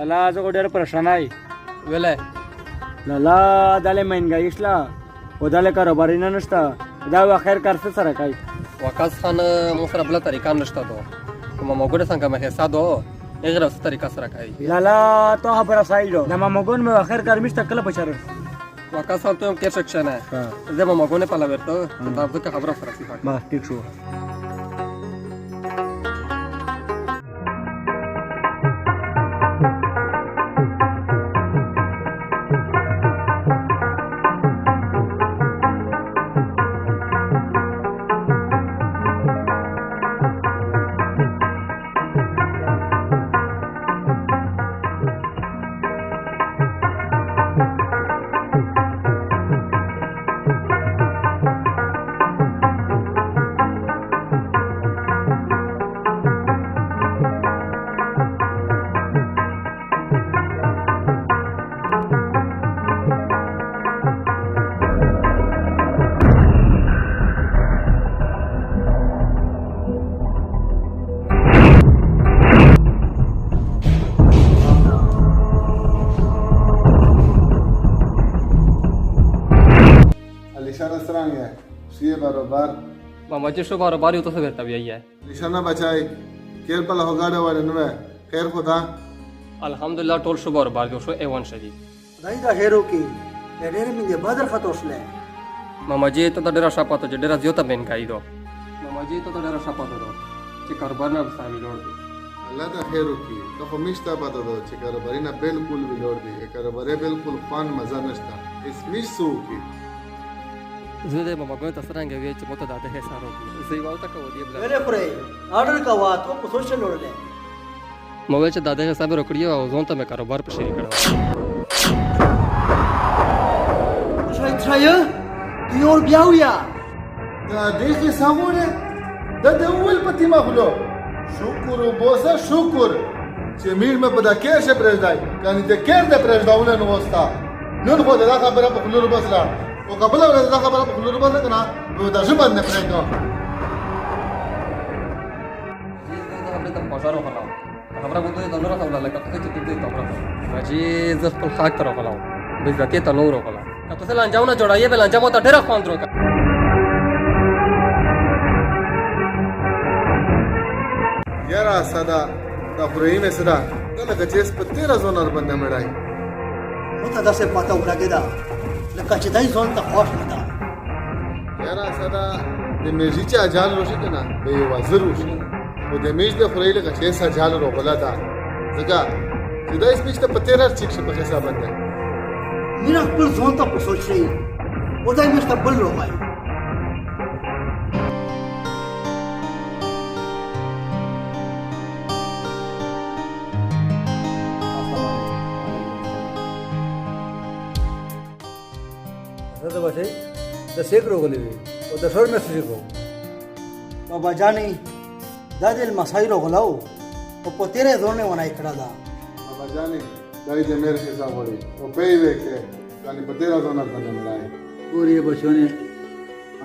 لالا زغودر پرشانای ویله لالا داله مهنگایی شلا و داله کاروباری نه نشته دا خیر کار څه سره کوي وکاس خان مو سره بله طریقه نشته دو کومه موګوډه څنګه مې حساب دو هغه څه طریقه سره کوي لالا تو خبره سایډو د مامګون مې اخر کار میشته کله بچره وکاس خان ته کې سکشن ہے زه ما موګونه په لورته دا د خبره سره سی ما ټیک شو निशाना सरंग है सीए बरोबर मामा जी शो बार तो से तब यही है निशाना बचाई केर पल होगाड़े वाले नवे खैर खुदा अल्हम्दुलिल्लाह टोल शो बार जो शो एवन शदी दाइदा हेरो की एडेर में दे बदर खतोसले मामा जी तो डेरा शापातो जे डेरा जियोता बेन काई दो मामा जी तो डेरा शापातो दो che carbana savi lordi अल्लाह दा खैर की तो फमिश्ता पता दो che karbarina बिल्कुल भी लordi e karbare बिल्कुल फान मजा नष्टा इसमिश सो की زه د ماما ګوي تاسو څنګه وی چې مته داده حساب وکړي زه یو تک ودی بل मेरे फ्रे ऑर्डर का वा तो पोजीशन लोड़ले مو وی چې داده حساب وکړی او ځون ته مې کاروبار په شری کړو شای ترایا دیور بیاویا دا دیخي سامونه دا د اول پتی مخلو شکر و بوسه شکر چې میر مې پدا کې شه پرځای کانی ته کېر د پرځداونه نو وستا نن خو دا خبره په خلورو بسلا او قبل ورځ دا خبره په خلورو بسلا کنه نو دا ژبه نه پرېږدو زه د بازار وغلاو خبره کوته د نور خبره لکه ته چې دې خبره راځي زه خپل خاک تر وغلاو به ذاتي ته نور وغلاو کته سره انجام نه جوړایې بل انجام ته ډېر خوان درو یارا صدا دا ابراهیم صدا دا لکه چې په 13 زونر باندې مړای مته داسه پتا ولګیدا لکه چې دای ځون ته خوښ متا یارا صدا د میږي چې اجال روشي کنه به یو وزر روشي او د میږ د خوري لکه چې سجال رو بلا دا ځکه چې دا اسمه چې په 13 چیک په حساب باندې میرا خپل ځون ته پوسوچ شي او دای مستقبل روای زه بچي د سیک روغلی وي او د شور مسجد کو بابا جانی دا دل مسای رو غلاو او په تیرې ځون نه ونای کړه دا بابا جاني دای دې مېر حساب وړي او په یوه کې یعنی په 13 زونر باندې مړای پوری بچونه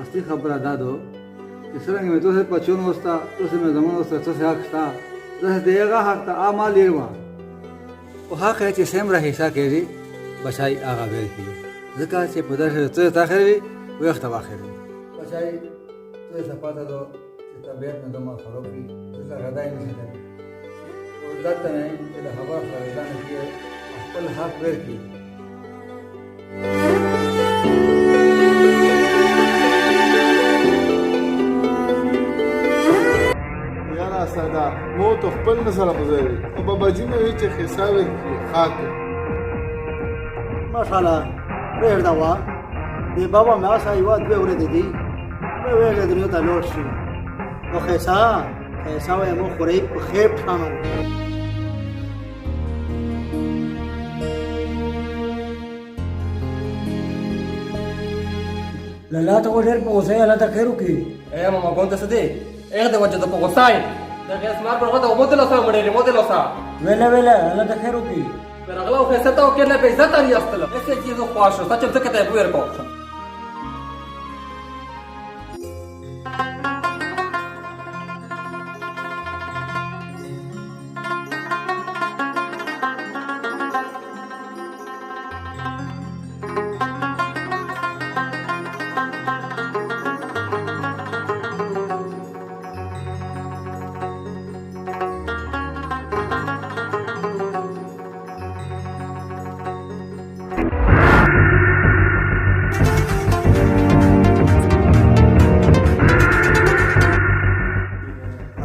اصلي خبره دادو چې څنګه مې توسه پچون وستا توسه مې زمون وستا توسه حق شتا زه دې هغه حق ته اعمال یې او حق چې سم راه حساب کړي بچای هغه ورکی ځکه چې په داسې ته تاخر وي وخت واخر بچای ته سپاته دو چې طبيعت مې دمه خراب وي ځکه غدای نه شته او دته نه چې د هوا سره ځان کې خپل حق ورکی یارا صدا مو ته خپل سره بزري او بابا جی مې وی چې حساب خاک ماشاءالله پرېړ دا وا دی بابا مې آسا یو دوه ورې دي په وېګه دنیا ته لوټ شي نو خیسا وې مو خوري په خېپ شامل لالا ته ډېر په غوسه الله ته خیر وکړي اے ماما ګون ته سدي اې د وجه د په غوسای دا غیس مار پر غته مودل اوسه مړې مودل اوسه ویلا الله ته خیر وکړي پر اغلا خو ستو کې نه په عزت لري اصله ایسه چیزو خواشه سچ څه کته بویر کو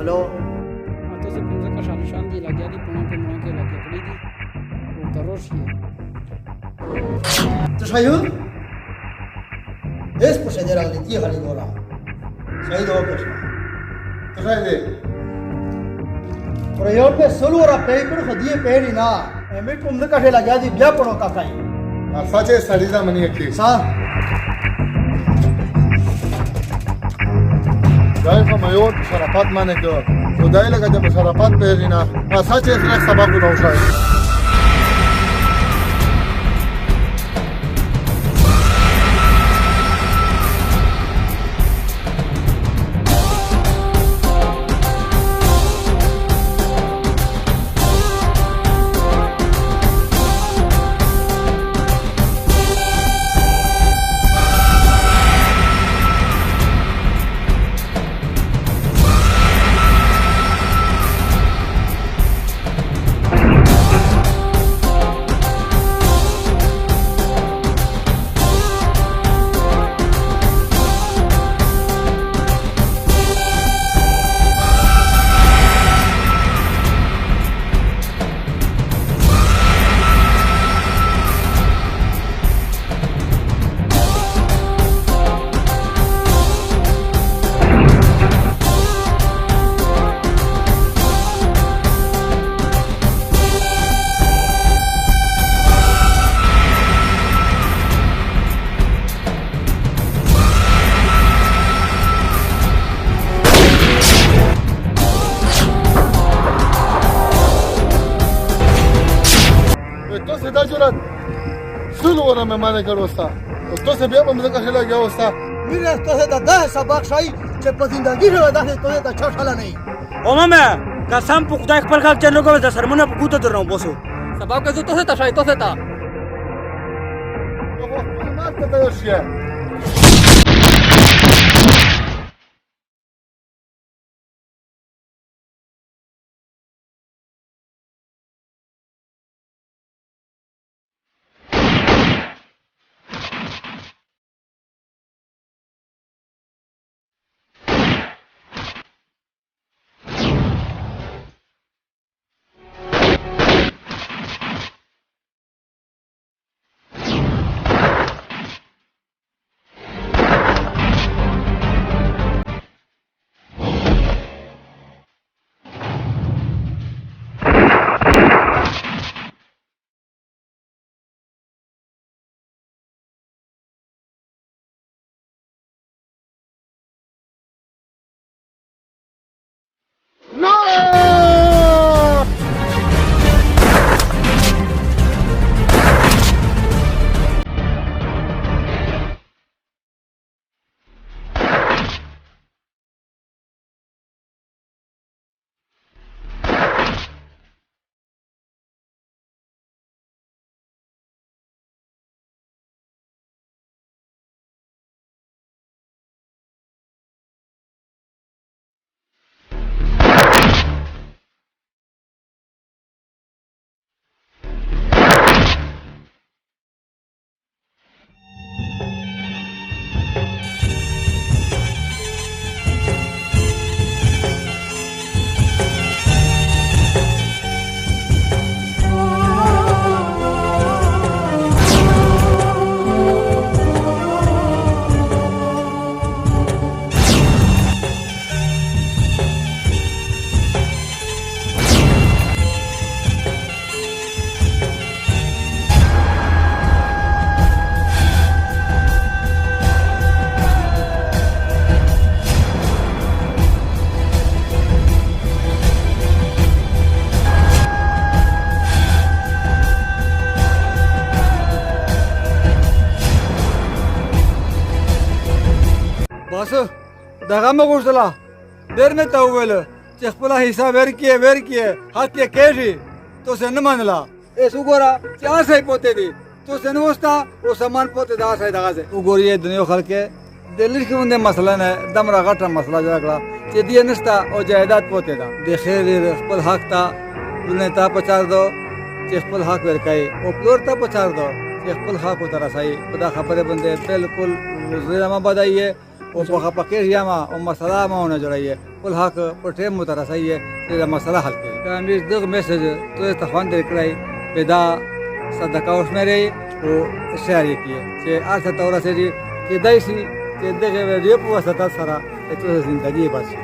हेलो तो से पंजा का शान दी लग गया दी पुणे के मुंह के लग गया कड़ी दी वो तरोश है तशय्युद इस procedere ती खाली गोरा सही दो प्रश्न تخيل प्रयोग पे solo ora paper खदिए पेरी ना एमे कुम का ठेला गया दी बिया पड़ो का काई साचे सडीजा मनी अखी सा جاي فمايور بشرفات مانكو وداي لك ده بشرفات بيرينا اساچ اسرك سبق نو شاي Entonces da jurat sulu ora me mane karosta entonces bia bam zaka khela gya hosta मेरे तो से दा सबक शाही che पसंदगी रे दा से तो से अच्छा साला नहीं ओमा कसम पे खुदा खपल का चनो को सरमना पे कूतो दरनो बोसो सबब के तो से ता तो से ता ma ta da yoshia बस दगा में गुसला देर में तावेल चखपला हिसाब वेर किए हाथ के केजी तो से न मानला ए सुगोरा चार सही पोते दी तो से नोस्ता वो सामान पोते दा सही दगा से उगोरी ये दुनिया खल के दिल्ली के मुंदे मसला ने दम रगाटा मसला जगला che दिए नस्ता ओ जायदाद पोते दा देखे रे खपल हक ता दुने ता पचार दो चखपल हक वेर काई ओ प्लोर ता पचार दो चखपल हक उतरा सही खुदा खबरे बंदे बिल्कुल रोज़ाना बदाइए ओ पका पके यामा ओ मसला मा होना जराइए خپل حق په ټیم مته رسوي چې دا مسله حل کړي که امیر دغه میسج تاسو ته خوند درکړی چې دا صدقه وشمېرئ او شیر یې کړي چې هر څه ته ورسېږي کېدای شي چې دغه ویډیو په واسطه سره ستاسو زندګي بچي